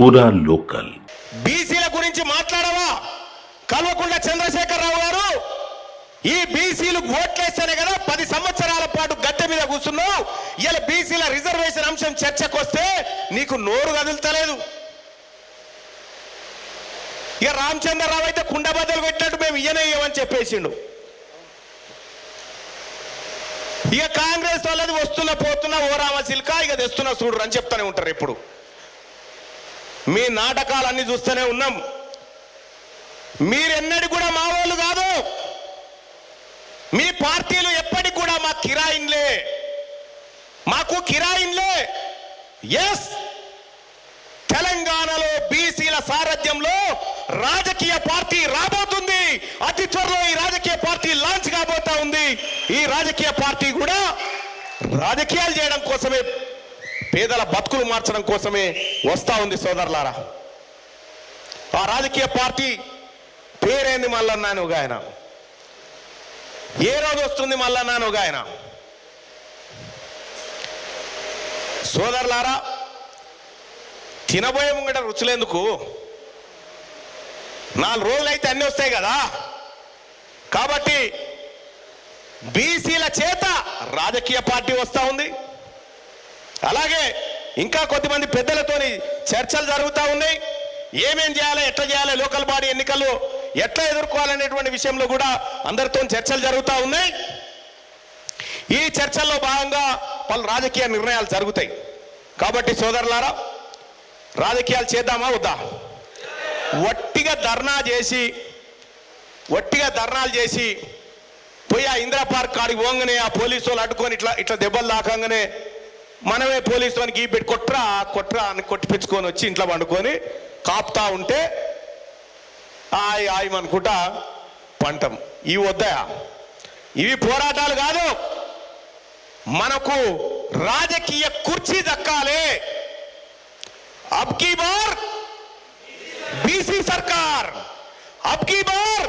పూరా లోకల్. బీసీల గురించి మాట్లాడవా కల్వకుంట్ల చంద్రశేఖరరావు గారు? ఈ బీసీలు ఓట్లేస్తేనే కదా 10 సంవత్సరాల పాటు గద్దె మీద కూర్చున్నావు. ఇలా బీసీల రిజర్వేషన్ అంశం చర్చకు వస్తే నీకు నోరు కదులుతలేదు. ఇక రామచంద్రరావు అయితే కుండబద్దలు పెట్టినట్టు మేము ఇయ్యనయ్యమని చెప్పేసిండు. ఇక కాంగ్రెస్ వాళ్ళది వస్తున్నా పోతున్నా ఓ రామశిల్క ఇక తెస్తున్నా చూడరు అని చెప్తానే ఉంటారు. ఇప్పుడు మీ నాటకాలన్నీ చూస్తూనే ఉన్నాం. మీరెన్నడి కూడా మా వాళ్ళు కాదు. మీ పార్టీలు ఎప్పటికి కూడా మా కిరాయిన్లే, మాకు కిరాయిన్లే. ఎస్, తెలంగాణలో బీసీల సారథ్యంలో రాజకీయ పార్టీ రాబోతుంది. అతి త్వరలో ఈ రాజకీయ పార్టీ లాంచ్ కాబోతా ఉంది. ఈ రాజకీయ పార్టీ కూడా రాజకీయాలు చేయడం కోసమే, పేదల బతుకులు మార్చడం కోసమే వస్తా ఉంది సోదరులారా. ఆ రాజకీయ పార్టీ పేరేంది మల్లన్నాను ఒక ఆయన. ఏ రోజు వస్తుంది మల్లన్నాను ఒక ఆయన? సోదరులారా, తినబోయే ముంగట రుచులేందుకు? 4 రోజులు అయితే అన్నీ వస్తాయి కదా. కాబట్టి బీసీల చేత రాజకీయ పార్టీ వస్తూ ఉంది. అలాగే ఇంకా కొద్దిమంది పెద్దలతోని చర్చలు జరుగుతూ ఉన్నాయి. ఏమేం చేయాలి, ఎట్లా చేయాలి, లోకల్ బాడీ ఎన్నికలు ఎట్లా ఎదుర్కోవాలనేటువంటి విషయంలో కూడా అందరితో చర్చలు జరుగుతూ ఉన్నాయి. ఈ చర్చల్లో భాగంగా పలు రాజకీయ నిర్ణయాలు జరుగుతాయి. కాబట్టి సోదరులారా, రాజకీయాలు చేద్దామా వద్దా? వట్టిగా ధర్నాలు చేసి పోయి ఆ ఇందిరా పార్క్ కాడికి పోగానే ఆ పోలీసు వాళ్ళు అడ్డుకొని ఇట్లా దెబ్బలు దాకంగానే మనమే పోలీసు వానికి పెట్టి కొట్రా అని కొట్టిపించుకొని వచ్చి ఇంట్లో పండుకొని కాపుతా ఉంటే ఆయమనుకుంటా పంటం. ఇవి వద్దా? ఇవి పోరాటాలు కాదు. మనకు రాజకీయ కుర్చీ దక్కాలి. అబ్ కీ బార్ బీసీ సర్కార్, అబ్ కీ బార్